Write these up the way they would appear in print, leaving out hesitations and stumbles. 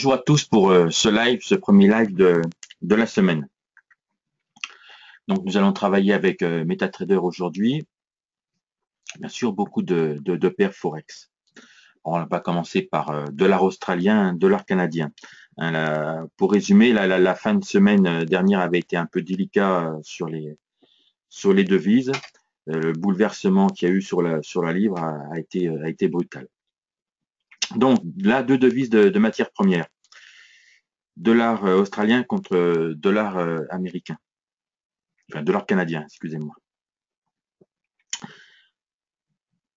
Bonjour à tous pour ce premier live de la semaine. Donc nous allons travailler avec MetaTrader aujourd'hui. Bien sûr, beaucoup de paires Forex. On va pas commencer par dollar australien, dollar canadien. Hein, pour résumer, la fin de semaine dernière avait été un peu délicat sur les devises. Le bouleversement qu'il y a eu sur la livre a été brutal. Donc là, deux devises de matières premières. Dollar australien contre dollar américain. Enfin, dollar canadien, excusez-moi.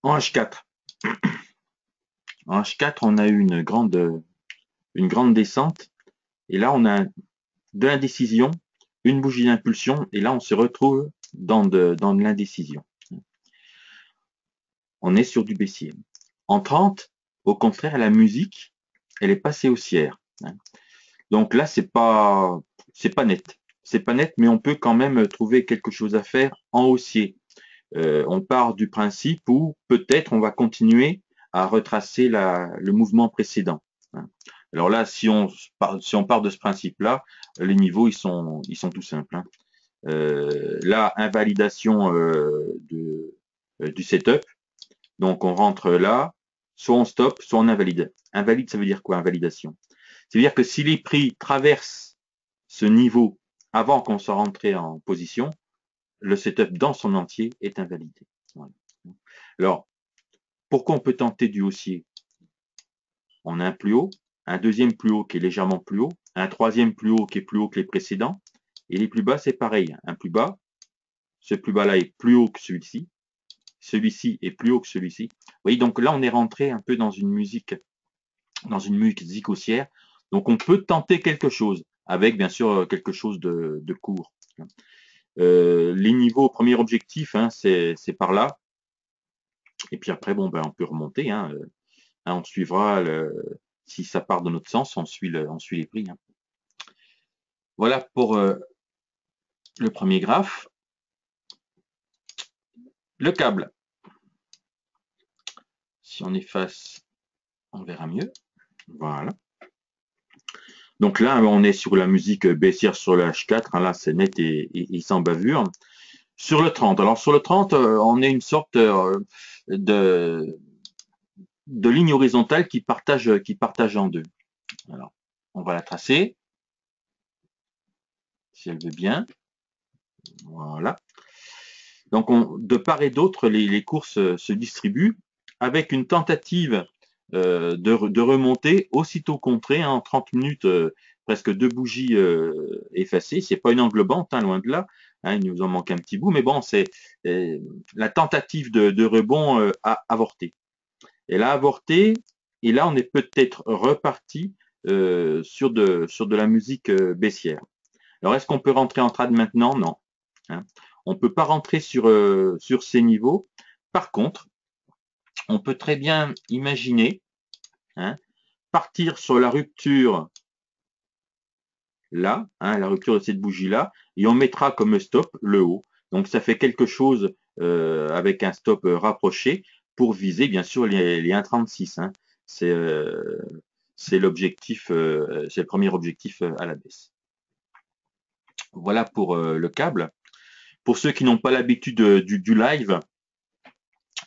En H4. En H4, on a eu une grande descente. Et là, on a de l'indécision, une bougie d'impulsion. Et là, on se retrouve dans de l'indécision. On est sur du baissier. En 30, au contraire, la musique, elle est passée haussière. Donc là, c'est pas net. C'est pas net, mais on peut quand même trouver quelque chose à faire en haussier. On part du principe où peut-être on va continuer à retracer le mouvement précédent. Alors là, si on part de ce principe-là, les niveaux ils sont tout simples. Là, invalidation du setup. Donc on rentre là, soit on stop, soit on invalide. Invalide, ça veut dire quoi, invalidation? Ça veut dire que si les prix traversent ce niveau avant qu'on soit rentré en position, le setup dans son entier est invalidé. Voilà. Alors, pourquoi on peut tenter du haussier? On a un plus haut, un deuxième plus haut qui est légèrement plus haut, un troisième plus haut qui est plus haut que les précédents, et les plus bas, c'est pareil. Un plus bas, ce plus bas-là est plus haut que celui-ci est plus haut que celui-ci. Vous voyez, donc là, on est rentré un peu dans une musique haussière. Donc, on peut tenter quelque chose, avec bien sûr quelque chose de court. Les niveaux, premier objectif, c'est par là. Et puis après, bon, on peut remonter. On suivra si ça part dans notre sens, on suit les prix. Voilà pour le premier graphe. Le câble. Si on efface, on verra mieux. Voilà. Donc là, on est sur la musique baissière sur le H4. Là, c'est net et sans bavure. Sur le 30. Alors sur le 30, on est une sorte de ligne horizontale qui partage en deux. Alors, on va la tracer, si elle veut bien. Voilà. Donc, de part et d'autre, les courses se distribuent avec une tentative de remonter aussitôt contrée en 30 minutes, presque deux bougies effacées. C'est pas une englobante, loin de là. Il nous en manque un petit bout, mais bon, c'est la tentative de rebond a avorté. Elle a avorté, et là, on est peut-être reparti sur de la musique baissière. Alors, est-ce qu'on peut rentrer en trad maintenant? Non. On ne peut pas rentrer sur ces niveaux. Par contre, on peut très bien imaginer partir sur la rupture là, la rupture de cette bougie-là, et on mettra comme stop le haut. Donc, ça fait quelque chose avec un stop rapproché pour viser, bien sûr, les 1,36. C'est l'objectif, c'est le premier objectif à la baisse. Voilà pour le câble. Pour ceux qui n'ont pas l'habitude du live,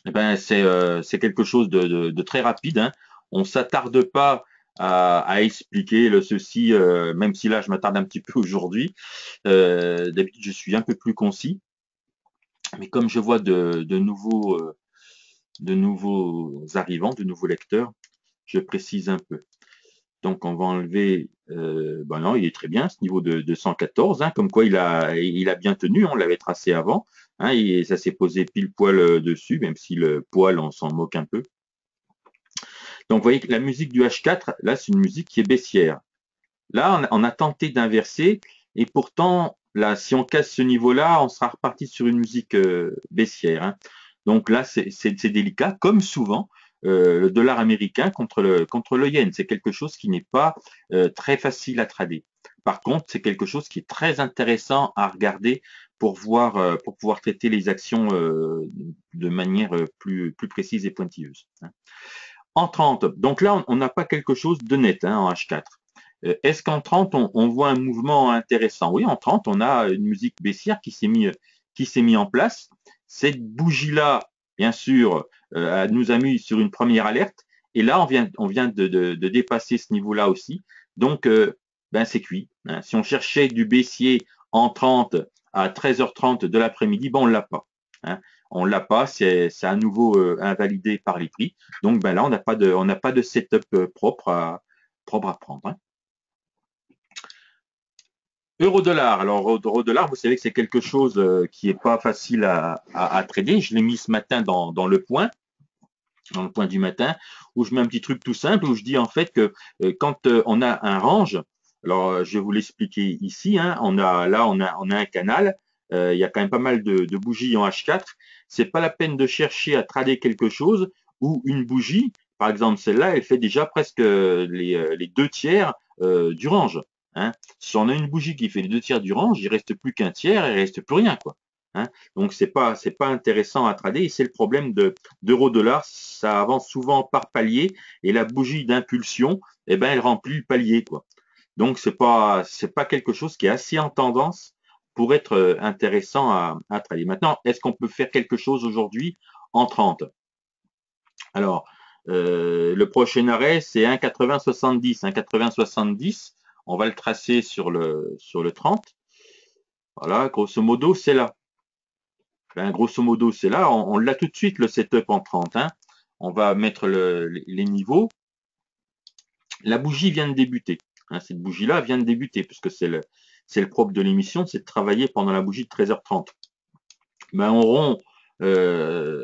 eh ben c'est quelque chose de très rapide. On s'attarde pas à expliquer le ceci, même si là je m'attarde un petit peu aujourd'hui. D'habitude je suis un peu plus concis, mais comme je vois de nouveaux arrivants, de nouveaux lecteurs, je précise un peu. Donc on va enlever, non, il est très bien ce niveau de 114, comme quoi il a bien tenu, on l'avait tracé avant, et ça s'est posé pile poil dessus, même si le poil on s'en moque un peu. Donc vous voyez que la musique du H4, là c'est une musique qui est baissière. Là on a tenté d'inverser, et pourtant là si on casse ce niveau-là, on sera reparti sur une musique baissière. Donc là c'est délicat, comme souvent. Le dollar américain contre le yen. C'est quelque chose qui n'est pas très facile à trader. Par contre, c'est quelque chose qui est très intéressant à regarder pour pouvoir traiter les actions de manière plus précise et pointilleuse. En 30, donc là, on n'a pas quelque chose de net en H4. Est-ce qu'en 30, on voit un mouvement intéressant? Oui, en 30, on a une musique baissière qui s'est mis en place. Cette bougie-là, bien sûr, nous a mis sur une première alerte. Et là, on vient de dépasser ce niveau-là aussi. Donc, ben, c'est cuit, hein. Si on cherchait du baissier en 30 à 13h30 de l'après-midi, ben, on l'a pas, hein. On l'a pas, c'est à nouveau invalidé par les prix. Donc, ben là, on n'a pas de setup propre à prendre, hein. Euro-dollar. Alors, euro-dollar, vous savez que c'est quelque chose qui est pas facile à trader. Je l'ai mis ce matin dans le point du matin, où je mets un petit truc tout simple, où je dis en fait que quand on a un range, alors je vais vous l'expliquer ici, hein, on a un canal, il y a quand même pas mal de bougies en H4, c'est pas la peine de chercher à trader quelque chose où une bougie, par exemple celle-là, elle fait déjà presque les deux tiers du range, hein. Si on a une bougie qui fait les deux tiers du range, il reste plus qu'un tiers, et il reste plus rien, quoi, hein. Donc c'est pas intéressant à trader, et c'est le problème d'euro-dollar, ça avance souvent par palier, et la bougie d'impulsion, eh ben, elle remplit le palier, quoi. Donc c'est pas quelque chose qui est assez en tendance pour être intéressant à trader. Maintenant, est-ce qu'on peut faire quelque chose aujourd'hui en 30? Alors, le prochain arrêt, c'est 1,80-70. 1,80-70, on va le tracer sur le 30. Voilà, grosso modo, c'est là. Ben, grosso modo, c'est là. On l'a tout de suite, le setup en 30, hein. On va mettre les niveaux. La bougie vient de débuter, hein. Cette bougie-là vient de débuter, puisque c'est le propre de l'émission, c'est de travailler pendant la bougie de 13h30. Ben, euh,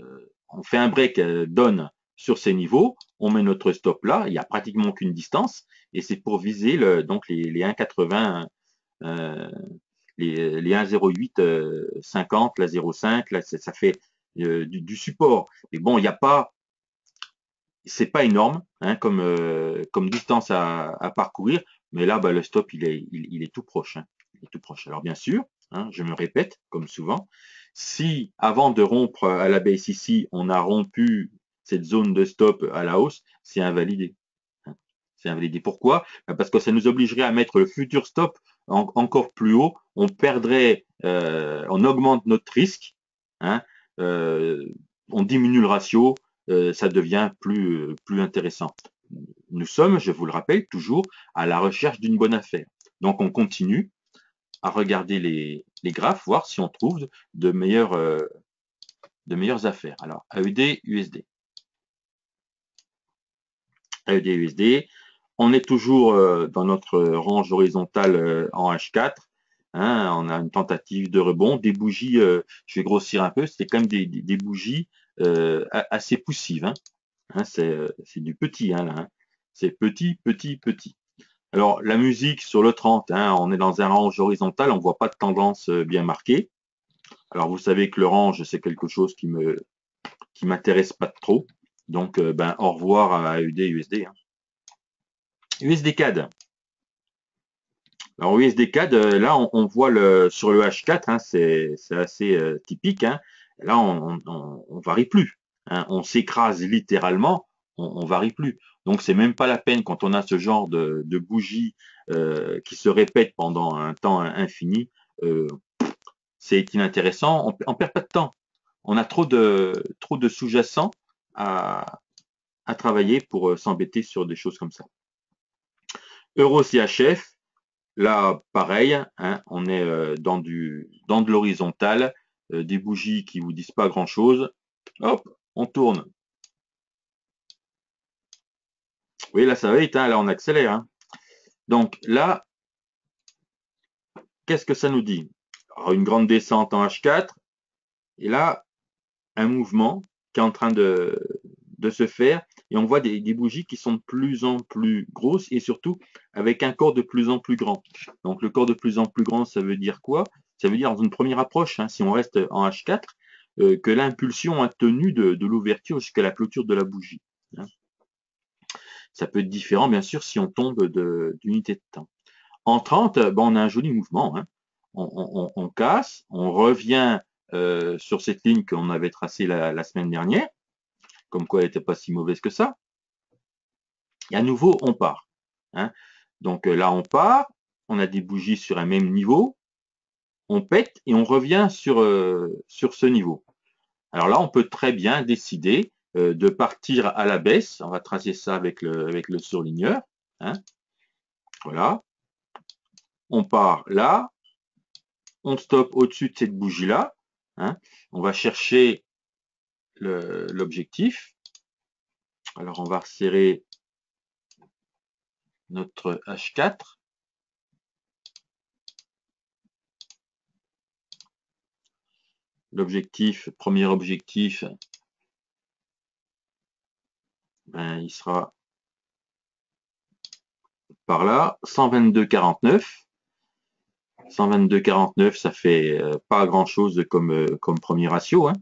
on fait un break down sur ces niveaux, on met notre stop là, il n'y a pratiquement aucune distance, et c'est pour viser donc les 1,80, euh, les 1,08 50, la 0,5, là, ça fait du support. Mais bon, il n'y a pas, c'est pas énorme, hein, comme distance à parcourir, mais là, bah, le stop, il est tout proche, hein. Il est tout proche. Alors bien sûr, hein, je me répète, comme souvent, si avant de rompre à la base ici, on a rompu cette zone de stop à la hausse, c'est invalidé, hein. C'est invalidé. Pourquoi? Bah, parce que ça nous obligerait à mettre le futur stop encore plus haut. On perdrait, on augmente notre risque, hein, euh, on diminue le ratio, ça devient plus intéressant. Nous sommes, je vous le rappelle, toujours à la recherche d'une bonne affaire. Donc on continue à regarder les graphes, voir si on trouve de meilleures affaires. Alors, AED, USD. AED, USD. On est toujours dans notre range horizontale en H4. Hein, on a une tentative de rebond. Des bougies, je vais grossir un peu, c'est quand même des bougies assez poussives, hein. Hein, c'est du petit, hein, là, hein. C'est petit, petit, petit. Alors, la musique sur le 30, hein, on est dans un range horizontal, on ne voit pas de tendance bien marquée. Alors, vous savez que le range, c'est quelque chose qui m'intéresse pas trop. Donc, ben, au revoir à AUD, USD, hein. USD CAD. Alors, USD CAD, là, on voit sur le H4, hein, c'est assez typique, hein. Là, on varie plus, hein. On s'écrase littéralement, on varie plus. Donc, c'est même pas la peine quand on a ce genre de bougie qui se répète pendant un temps infini. euh, c'est inintéressant. On perd pas de temps. On a trop de sous-jacents à, à travailler pour s'embêter sur des choses comme ça. Euro CHF, là, pareil, hein, on est dans de l'horizontal, des bougies qui vous disent pas grand-chose. Hop, on tourne. Oui, là, ça va vite, hein, là, on accélère, hein. Donc là, qu'est-ce que ça nous dit? Alors, une grande descente en H4, et là, un mouvement qui est en train de se faire, et on voit des bougies qui sont de plus en plus grosses, et surtout avec un corps de plus en plus grand. Donc le corps de plus en plus grand, ça veut dire quoi? Ça veut dire dans une première approche, hein, si on reste en H4, que l'impulsion a tenu de l'ouverture jusqu'à la clôture de la bougie, hein. Ça peut être différent, bien sûr, si on tombe d'unité de temps. En 30, ben, on a un joli mouvement, hein. On casse, on revient sur cette ligne qu'on avait tracée la semaine dernière, comme quoi elle n'était pas si mauvaise que ça. Et à nouveau, on part, hein. Donc là, on part, on a des bougies sur un même niveau, on pète et on revient sur ce niveau. Alors là, on peut très bien décider de partir à la baisse. On va tracer ça avec le surligneur. Hein. Voilà. On part là. On stoppe au-dessus de cette bougie-là. Hein. On va chercher l'objectif. Alors, on va resserrer notre H4. L'objectif, premier objectif, ben, il sera par là, 122,49. 122,49, ça fait pas grand-chose comme premier ratio. Hein.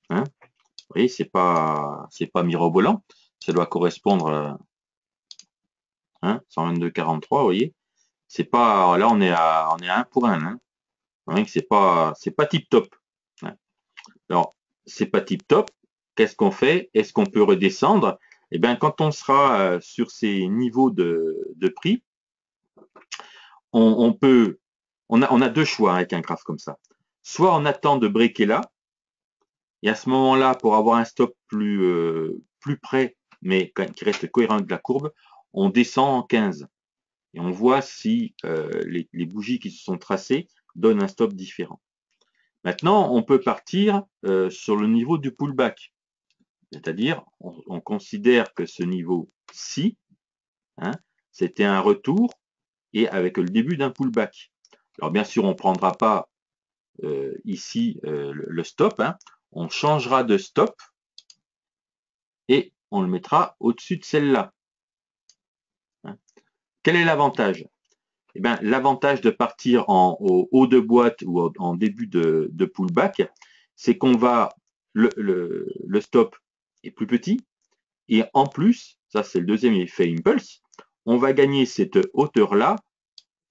Hein. Vous voyez, c'est pas mirobolant. Ça doit correspondre à 122,43, vous voyez. C'est pas, là, on est à 1 pour 1. Hein. Vous voyez que c'est pas tip top. Hein. Alors, c'est pas tip top. Qu'est-ce qu'on fait? Est-ce qu'on peut redescendre? Eh bien, quand on sera sur ces niveaux de prix, on a deux choix avec un graphe comme ça. Soit on attend de breaker là, et à ce moment-là, pour avoir un stop plus près, mais qui reste cohérent avec la courbe, on descend en 15. Et on voit si les bougies qui se sont tracées donnent un stop différent. Maintenant, on peut partir sur le niveau du pullback. C'est-à-dire, on considère que ce niveau-ci, hein, c'était un retour et avec le début d'un pullback. Alors bien sûr, on ne prendra pas ici le stop, hein. On changera de stop et on le mettra au-dessus de celle-là. Hein. Quel est l'avantage? Eh bien, l'avantage de partir au haut de boîte ou en début de pullback, c'est qu'on va le stop est plus petit et en plus, ça c'est le deuxième effet impulse, on va gagner cette hauteur-là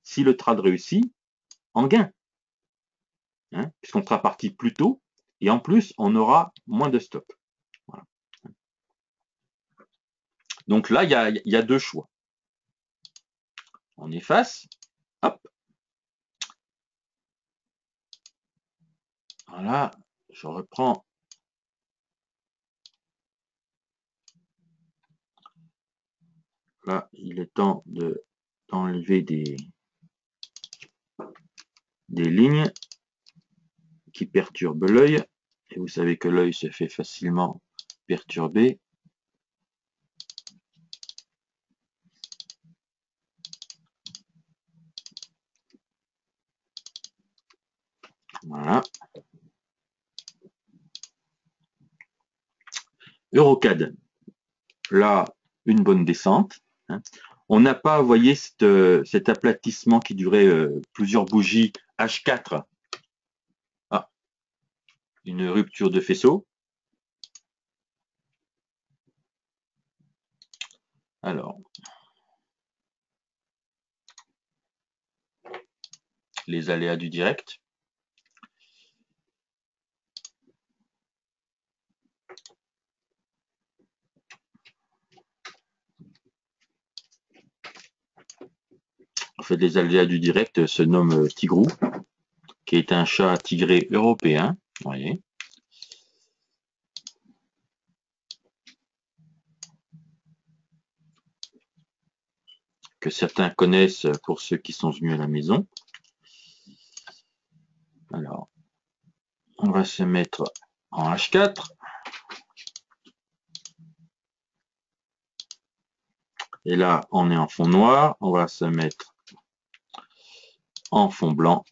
si le trade réussit en gain, hein, puisqu'on sera parti plus tôt et en plus on aura moins de stop. Voilà. Donc là, il y a deux choix. On efface, hop. Voilà, je reprends. Là, il est temps d'enlever des lignes qui perturbent l'œil. Et vous savez que l'œil se fait facilement perturber. Voilà. Eurocad. Là, une bonne descente. Hein. On n'a pas, vous voyez, cet aplatissement qui durait plusieurs bougies H4. Ah, une rupture de faisceau. Alors, les aléas du direct. En fait, les aléas du direct se nomment Tigrou, qui est un chat tigré européen. Vous voyez. Que certains connaissent pour ceux qui sont venus à la maison. Alors, on va se mettre en H4. Et là, on est en fond noir. On va se mettre en fond blanc.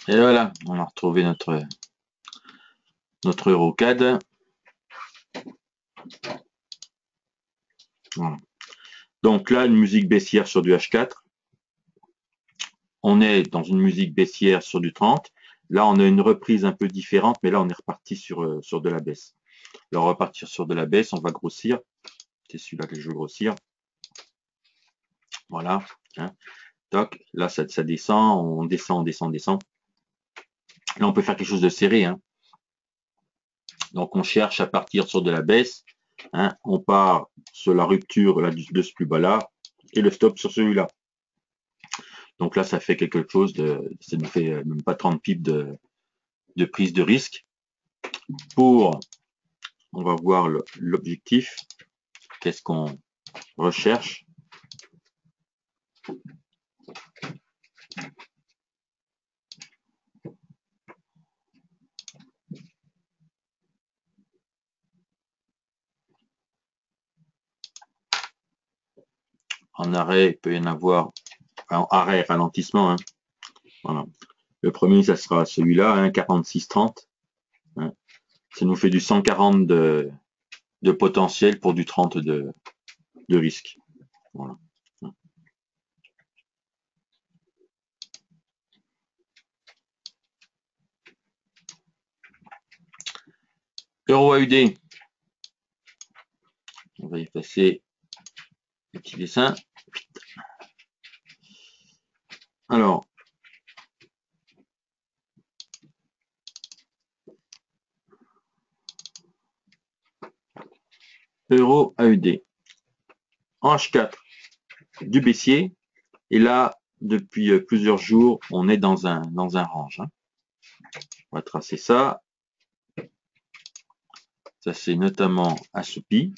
Et voilà, on a retrouvé notre Eurocad. Voilà. Donc là, une musique baissière sur du H4. On est dans une musique baissière sur du 30. Là, on a une reprise un peu différente, mais là, on est reparti sur de la baisse. Alors, on va partir sur de la baisse, on va grossir. C'est celui-là que je veux grossir. Voilà. Hein. Toc, là, ça descend, on descend, on descend, on descend. Là, on peut faire quelque chose de serré. Hein. Donc, on cherche à partir sur de la baisse. Hein. On part sur la rupture là, de ce plus bas-là et le stop sur celui-là. Donc là, ça fait quelque chose ça nous fait même pas 30 pips de prise de risque. On va voir l'objectif. Qu'est-ce qu'on recherche? En arrêt, il peut y en avoir, en arrêt, ralentissement. Hein. Voilà. Le premier, ça sera celui-là, hein, 46,30. Hein. Ça nous fait du 140 de potentiel pour du 30 de risque. Voilà. Euro AUD. On va effacer le petit dessin. Alors, Euro AUD. En H4, du baissier. Et là, depuis plusieurs jours, on est dans un range. Hein. On va tracer ça. Ça, c'est notamment assoupi.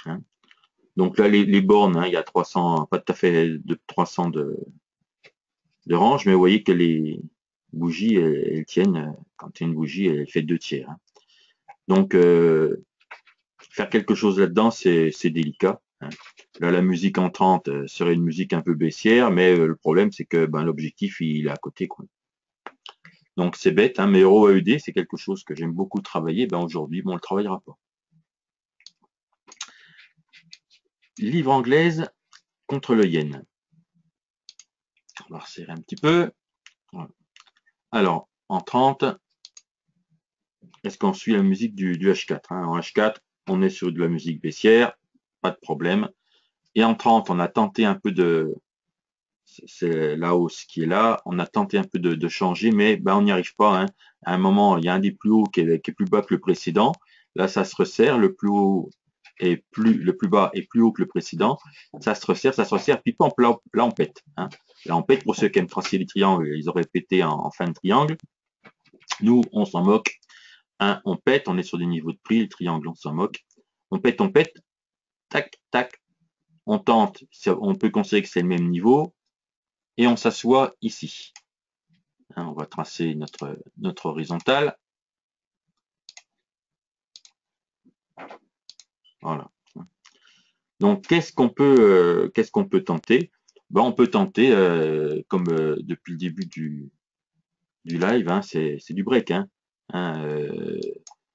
Hein. Donc là, les bornes, hein, il y a 300, pas tout à fait de 300 de range, mais vous voyez que les bougies, elles tiennent. Quand il y a une bougie, elle fait 2/3. Hein. Donc, faire quelque chose là-dedans, c'est délicat. Hein. Là, la musique entrante serait une musique un peu baissière, mais le problème, c'est que l'objectif, il est à côté. Quoi. Donc, c'est bête, hein, mais Euro AUD, c'est quelque chose que j'aime beaucoup travailler. Aujourd'hui, on ne le travaillera pas. Livre anglaise contre le yen. On va resserrer un petit peu. Voilà. Alors, en 30, est-ce qu'on suit la musique du H4 hein. En H4, on est sur de la musique baissière, pas de problème. Et en 30, on a tenté un peu de... C'est la hausse qui est là. On a tenté un peu de changer, mais on n'y arrive pas. Hein. À un moment, il y a un des plus hauts qui est plus bas que le précédent. Là, ça se resserre. Le plus bas est plus haut que le précédent. Ça se resserre, puis pop, là on pète. Hein. Là, on pète pour ceux qui aiment tracer les triangles. Ils auraient pété en fin de triangle. Nous, on s'en moque. Hein, on pète, on est sur des niveaux de prix. Le triangle, on s'en moque. On pète. Tac, tac. On tente. On peut considérer que c'est le même niveau. Et on s'assoit ici. Hein, on va tracer notre horizontale. Voilà. Donc, qu'est-ce qu'on peut tenter? On peut tenter, comme depuis le début du live, hein, c'est du break. Hein.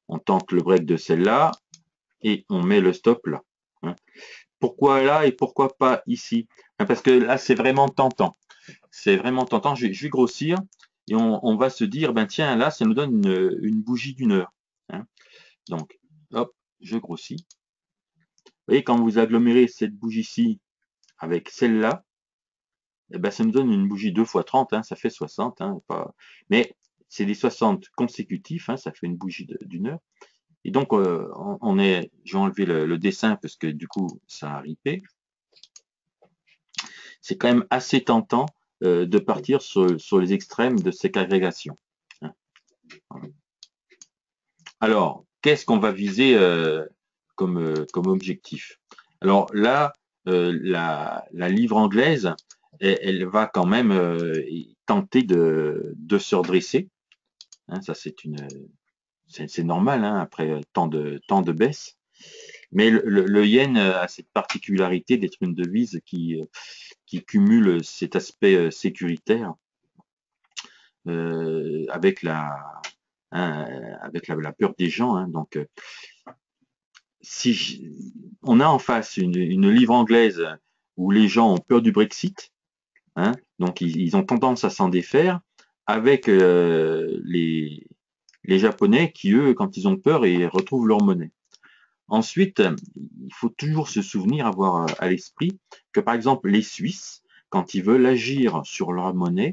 On tente le break de celle-là et on met le stop là. Hein. Pourquoi là et pourquoi pas ici? Parce que là, c'est vraiment tentant. C'est vraiment tentant. Je vais grossir et on va se dire, tiens, là, ça nous donne une bougie d'une heure. Hein. Donc, hop, je grossis. Vous voyez, quand vous agglomérez cette bougie-ci avec celle-là, ça nous donne une bougie 2 x 30, hein, ça fait 60. Hein, mais c'est des 60 consécutifs, hein, ça fait une bougie d'une heure. Et donc, je vais enlever le dessin parce que du coup, ça a ripé. C'est quand même assez tentant de partir sur les extrêmes de cette agrégation. Hein. Alors, qu'est-ce qu'on va viser comme objectif? Alors là, la livre anglaise, elle va quand même tenter de se redresser. Hein, ça, c'est normal hein, après tant de baisse. Mais le yen a cette particularité d'être une devise qui cumule cet aspect sécuritaire avec la peur des gens. Hein. Donc, on a en face une livre anglaise où les gens ont peur du Brexit, hein, donc ils ont tendance à s'en défaire avec les les Japonais qui, eux, quand ils ont peur, ils retrouvent leur monnaie. Ensuite, il faut toujours se souvenir, avoir à l'esprit que, par exemple, les Suisses, quand ils veulent agir sur leur monnaie,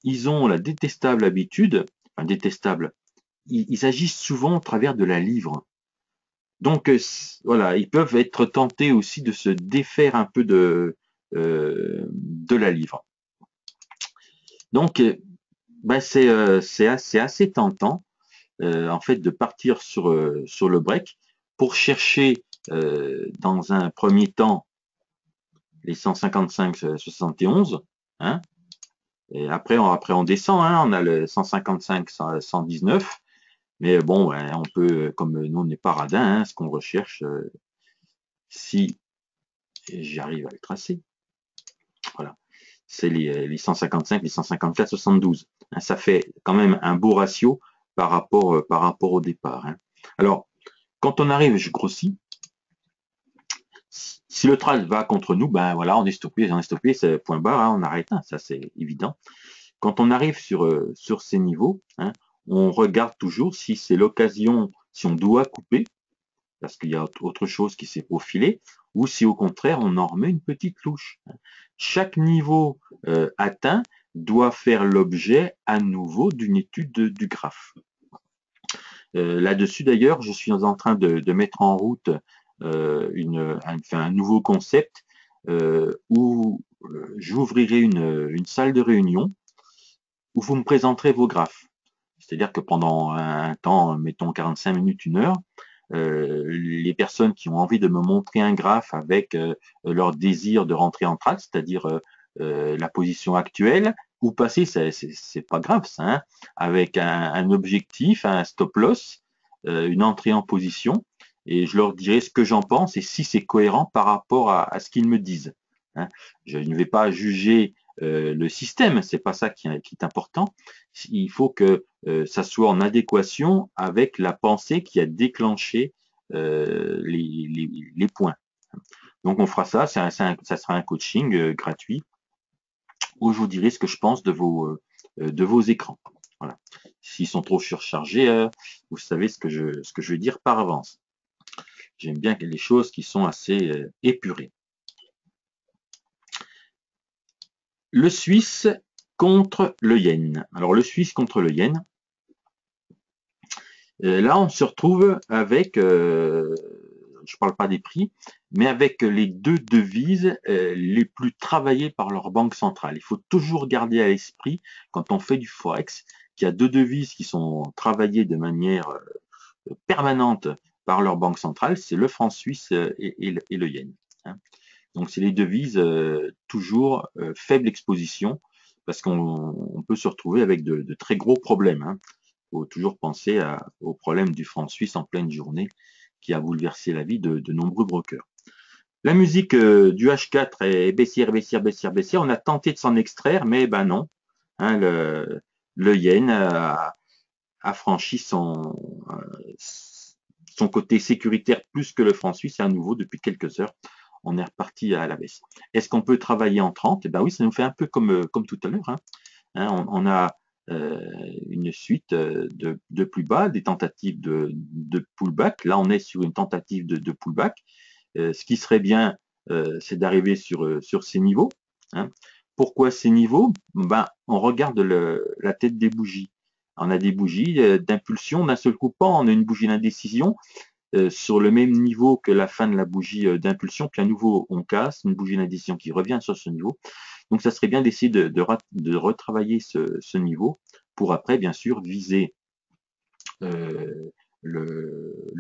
ils ont la détestable habitude, enfin détestable, ils agissent souvent au travers de la livre. Donc voilà, ils peuvent être tentés aussi de se défaire un peu de la livre. Donc ben c'est assez tentant en fait de partir sur le break pour chercher dans un premier temps les 155-71, hein, et après on descend, hein, on a le 155-119. Mais bon, ouais, on peut, comme nous on n'est pas radin, hein, ce qu'on recherche, si j'arrive à le tracer, voilà, c'est les 155, les 154, 72. Hein, ça fait quand même un beau ratio par rapport au départ. Hein. Alors, quand on arrive, je grossis, si le trade va contre nous, ben voilà, on est stoppé, c'est point barre, hein, on arrête, hein, ça c'est évident. Quand on arrive sur ces niveaux, hein, on regarde toujours si c'est l'occasion, si on doit couper, parce qu'il y a autre chose qui s'est profilé, ou si au contraire on en remet une petite louche. Chaque niveau atteint doit faire l'objet à nouveau d'une étude du graphe. Là-dessus d'ailleurs, je suis en train de mettre en route un nouveau concept où j'ouvrirai une salle de réunion où vous me présenterez vos graphes. C'est-à-dire que pendant un temps, mettons 45 minutes, 1 heure, les personnes qui ont envie de me montrer un graphe avec leur désir de rentrer en trade, c'est-à-dire la position actuelle, ou passer, c'est pas grave ça, hein, avec un objectif, un stop loss, une entrée en position, et je leur dirai ce que j'en pense et si c'est cohérent par rapport à ce qu'ils me disent. Hein. Je ne vais pas juger le système, c'est pas ça qui est important. Il faut que ça soit en adéquation avec la pensée qui a déclenché les points. Donc on fera ça, ça sera un coaching gratuit où je vous dirai ce que je pense de vos écrans. Voilà. S'ils sont trop surchargés, vous savez ce que je vais dire par avance. J'aime bien les choses qui sont assez épurées. Le Suisse contre le yen. Alors le Suisse contre le yen, là, on se retrouve avec, je ne parle pas des prix, mais avec les deux devises les plus travaillées par leur banque centrale. Il faut toujours garder à l'esprit, quand on fait du Forex, qu'il y a deux devises qui sont travaillées de manière permanente par leur banque centrale, c'est le franc suisse et le yen. Hein. Donc, c'est les devises toujours faible exposition, parce qu'on peut se retrouver avec de très gros problèmes. Hein. Faut toujours penser au problème du franc suisse en pleine journée qui a bouleversé la vie de nombreux brokers. La musique du H4 est baissière, baissière, baissière, baissière. On a tenté de s'en extraire, mais ben non. Hein, le yen a franchi son côté sécuritaire plus que le franc suisse. Et à nouveau, depuis quelques heures, on est reparti à la baisse. Est-ce qu'on peut travailler en 30? Eh ben oui, ça nous fait un peu comme tout à l'heure. Hein. Hein, on a une suite de plus bas, des tentatives de pullback. Là, on est sur une tentative de pullback. Ce qui serait bien, c'est d'arriver sur ces niveaux. Hein. Pourquoi ces niveaux? Ben, on regarde la tête des bougies. On a des bougies d'impulsion, d'un seul coup, on a une bougie d'indécision sur le même niveau que la fin de la bougie d'impulsion, puis à nouveau on casse, une bougie d'indécision qui revient sur ce niveau. Donc ça serait bien d'essayer de retravailler ce niveau pour après, bien sûr, viser le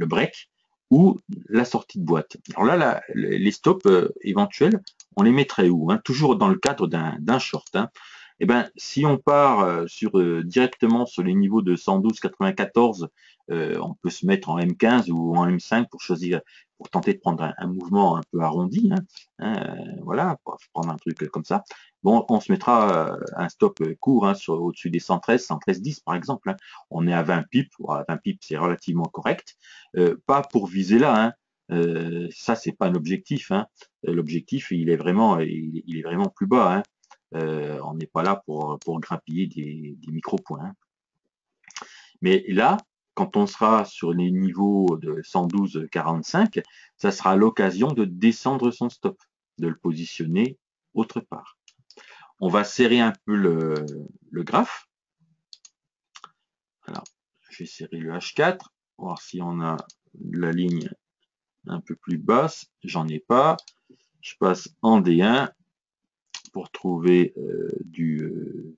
break ou la sortie de boîte. Alors là, les stops éventuels, on les mettrait où? Hein? Toujours dans le cadre d'un short. Hein. Eh ben, si on part directement sur les niveaux de 112,94, on peut se mettre en M15 ou en M5 pour choisir, pour tenter de prendre un mouvement un peu arrondi. Hein, voilà, pour prendre un truc comme ça. Bon, on se mettra un stop court hein, au-dessus des 113, 113,10 par exemple. Hein. On est à 20 pips, 20 pips c'est relativement correct. Pas pour viser là. Hein. Ça, c'est pas un objectif. Hein. L'objectif, il est vraiment plus bas. Hein. On n'est pas là pour grappiller des micro-points. Hein. Mais là, quand on sera sur les niveaux de 112,45, ça sera l'occasion de descendre son stop, de le positionner autre part. On va serrer un peu le graphe. Alors, je vais serrer le H4, voir si on a la ligne un peu plus basse. J'en ai pas. Je passe en D1 pour trouver du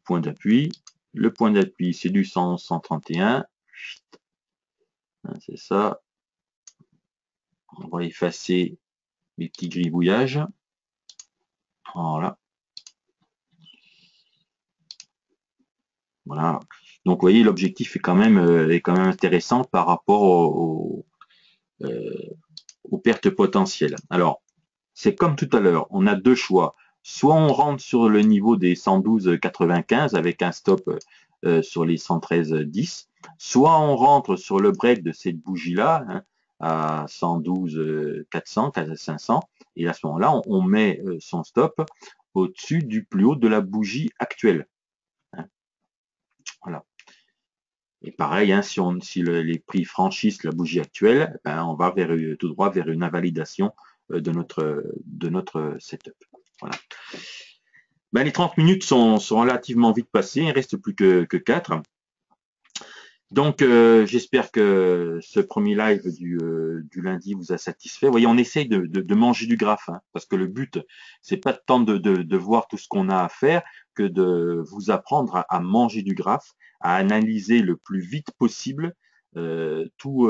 point d'appui. Le point d'appui, c'est du 131. C'est ça. On va effacer les petits gribouillages. Voilà. Voilà. Donc, vous voyez, l'objectif est quand même intéressant par rapport aux pertes potentielles. Alors, c'est comme tout à l'heure, on a deux choix. Soit on rentre sur le niveau des 112,95 avec un stop sur les 113,10, soit on rentre sur le break de cette bougie-là, hein, à 112,400, 500, et à ce moment-là, on met son stop au-dessus du plus haut de la bougie actuelle. Hein. Voilà. Et pareil, hein, si les prix franchissent la bougie actuelle, ben, on va tout droit vers une invalidation de notre setup. Voilà. Ben, les 30 minutes sont relativement vite passées, il ne reste plus que 4. Donc, j'espère que ce premier live du lundi vous a satisfait. Vous voyez, on essaye de manger du graphe, hein, parce que le but, c'est pas tant de voir tout ce qu'on a à faire, que de vous apprendre à manger du graphe, à analyser le plus vite possible toutes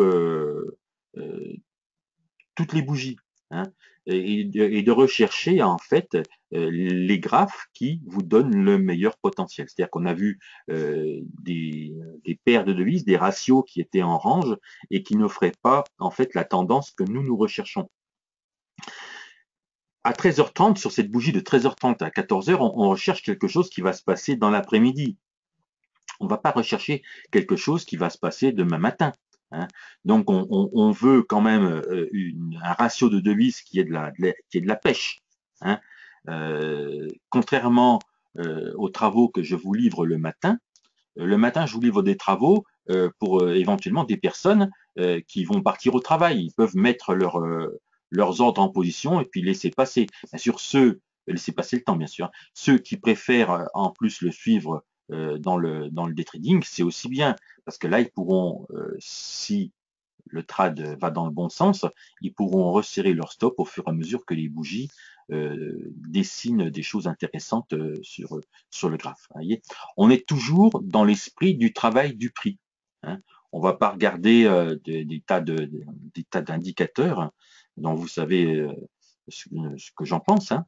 les bougies, hein, et de rechercher en fait les graphes qui vous donnent le meilleur potentiel. C'est-à-dire qu'on a vu des paires de devises, des ratios qui étaient en range et qui n'offraient pas en fait la tendance que nous recherchons. À 13h30, sur cette bougie de 13h30 à 14h, on recherche quelque chose qui va se passer dans l'après-midi. On ne va pas rechercher quelque chose qui va se passer demain matin. Hein. Donc, on veut quand même un ratio de devises qui est de la pêche. Hein. Contrairement aux travaux que je vous livre le matin, je vous livre des travaux pour éventuellement des personnes qui vont partir au travail. Ils peuvent mettre leurs ordres en position et puis laisser passer. Bien sûr, laisser passer le temps, bien sûr. Ceux qui préfèrent en plus le suivre dans le day trading, c'est aussi bien, parce que là, ils pourront, si le trad va dans le bon sens, ils pourront resserrer leur stop au fur et à mesure que les bougies dessinent des choses intéressantes sur le graphe. Voyez, on est toujours dans l'esprit du travail du prix. Hein. On ne va pas regarder des tas d'indicateurs dont vous savez ce que j'en pense. Hein.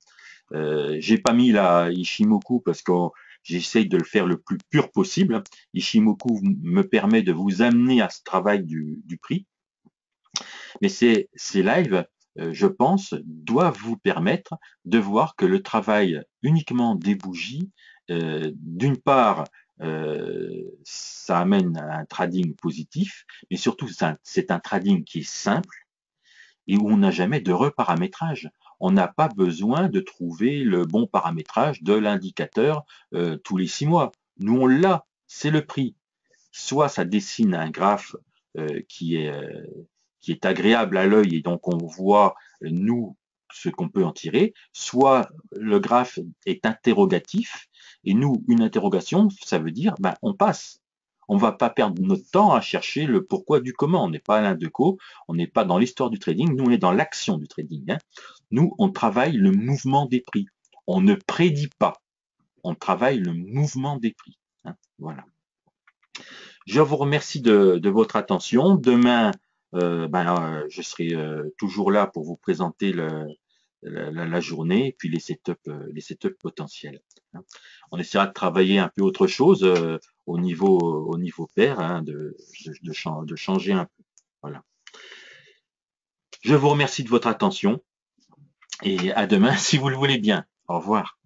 J'ai pas mis la Ishimoku parce que j'essaye de le faire le plus pur possible. Ishimoku me permet de vous amener à ce travail du prix. Mais ces lives, je pense, doivent vous permettre de voir que le travail uniquement des bougies, d'une part, ça amène à un trading positif, mais surtout, c'est un trading qui est simple et où on n'a jamais de reparamétrage. On n'a pas besoin de trouver le bon paramétrage de l'indicateur tous les 6 mois. Nous, on l'a, c'est le prix. Soit ça dessine un graphe qui est agréable à l'œil et donc on voit, nous, ce qu'on peut en tirer, soit le graphe est interrogatif et nous, une interrogation, ça veut dire, ben, on passe. On ne va pas perdre notre temps à chercher le pourquoi du comment. On n'est pas Alain Decaux, on n'est pas dans l'histoire du trading, nous on est dans l'action du trading. Hein. Nous, on travaille le mouvement des prix. On ne prédit pas, on travaille le mouvement des prix. Hein. Voilà. Je vous remercie de votre attention. Demain, je serai toujours là pour vous présenter la journée et puis les setups potentiels. Hein. On essaiera de travailler un peu autre chose au niveau pair, hein, de changer un peu. Voilà. Je vous remercie de votre attention et à demain si vous le voulez bien. Au revoir.